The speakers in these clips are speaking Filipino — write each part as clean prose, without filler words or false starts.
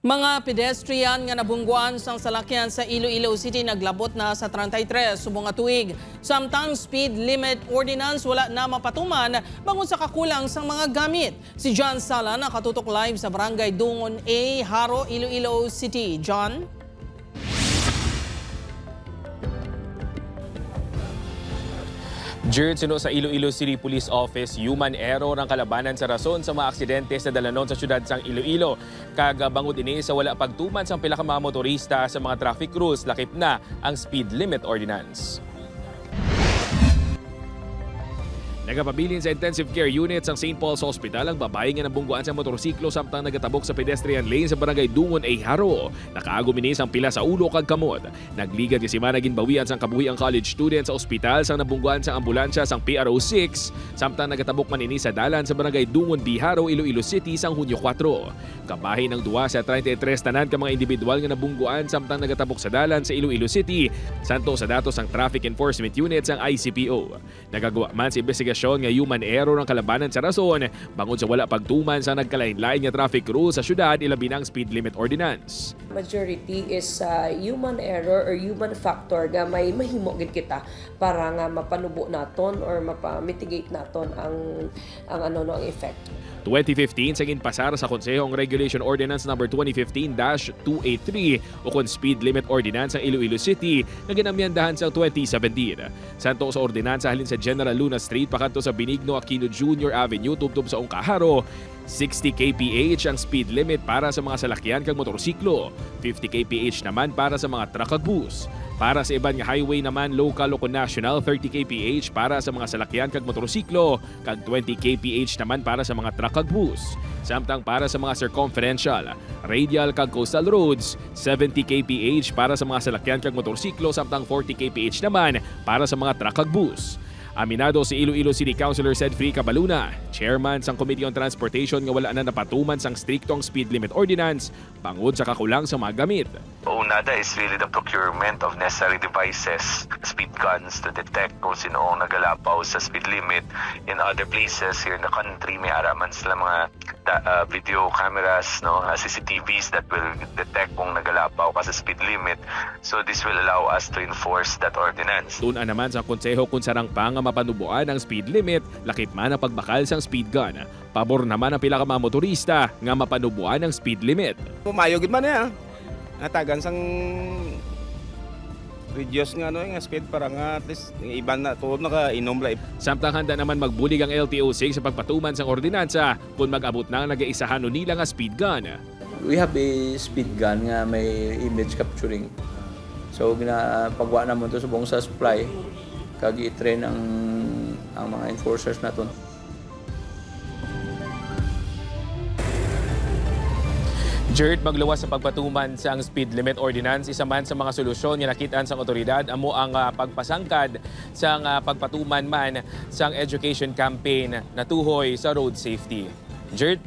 Mga pedestrian nga nabungguan sang salakyan sa Iloilo City naglabot na sa 33 subong nga tuig. Samtang speed limit ordinance wala na mapatuman bangon sa kakulang sang mga gamit. Si John Sala nakatutok live sa Barangay Dungon A, Haro, Iloilo City. John? Jared Sino sa Iloilo City Police Office, human error ang kalabanan sa rason sa mga aksidente sa dalanon sa syudad sang Iloilo. Kagabangod ini sa wala pagtuman sang pila ka mga motorista sa mga traffic rules, lakip na ang speed limit ordinance. Nagapabilin sa intensive care unit sa St. Paul's Hospital ang babae nga nabungguan sa motorsiklo samtang nagatabok sa pedestrian lane sa Barangay Dungon A, Haro. Nakaaguminis ang pila sa ulo kag kamot. Nagligad si Mana ginbawian sang kabuhi ang college student sa ospital sang nabungguan sa ambulansya sang PRO6 samtang nagatabok man ini sa dalan sa Barangay Dungon B, Haro, Iloilo City sang Hunyo 4. Kabahin ng duwa sa 33 tanan ka mga individual nga nabungguan samtang nagatabok sa dalan sa Iloilo City. Santo sa datos sang Traffic Enforcement Unit sang ICPO. Nagagawa man sa investigasyon nga human error ang kalabanan sa rason bangod sa wala pagtuman sa nagkalain-lain nga traffic rules sa syudad ilabi ng speed limit ordinance. Majority is human error or human factor nga may mahimo gid kita para nga mapanubo naton or mapamitigate naton ang effect. 2015 sa ginpasar sa Konsehong Regulation Ordinance No. 2015-283 o kon Speed Limit Ordinance ang Iloilo City na ginamyandahan sa 2017. Santo sa ordinansa halin sa General Luna Street pakanto sa Benigno Aquino Jr. Avenue tubtob sa Ongkaharo. 60 kph ang speed limit para sa mga salakyan kag motorsiklo, 50 kph naman para sa mga truck kag bus. Para sa iban nga highway naman local o national, 30 kph para sa mga salakyan kag motorsiklo, kag 20 kph naman para sa mga truck kag bus. Samtang para sa mga circumferential, radial kag coastal roads, 70 kph para sa mga salakyan kag motorsiklo samtang 40 kph naman para sa mga truck kag bus. Aminado si Iloilo City Councilor Cedfrey Cabaluna, chairman sang Committee on Transportation nga wala na napatuman sang striktong speed limit ordinance bangod sa kakulang sa mga gamit. Unada is really the procurement of necessary devices, speed guns to detect kung sino ang nagalapaw sa speed limit. In other places here in the country, may araman sila mga video cameras, CCTVs that will detect kung nagalapaw ka sa speed limit. So this will allow us to enforce that ordinance. Tuna naman sa konseho kung sarang pa nga mapanubuan ang speed limit, lakip man ang pagbakal sang speed gun. Pabor naman ang pila ka mga motorista nga mapanubuan ang speed limit. Pumayo gid man ya. Natagan sang reduce nga nga speed para nga at least iban na tuod nakainom la. Samtang handa naman magbulig ang LTO6 sa pagpatuman sang ordinansa kung mag-abot na nagaisahan nila nga speed gun. We have a speed gun nga may image capturing. So pagwa naman to sa buong sa supply kag i-train ang mga enforcers naton. Jared, magluwas sa pagpatuman sa speed limit ordinance, isa man sa mga solusyon nga nakitaan sa otoridad amo ang pagpasangkad sa pagpatuman man sa education campaign na tuhoy sa road safety. Jared?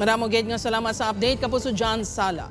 Maramong gid nga salamat sa update kapuso John Sala.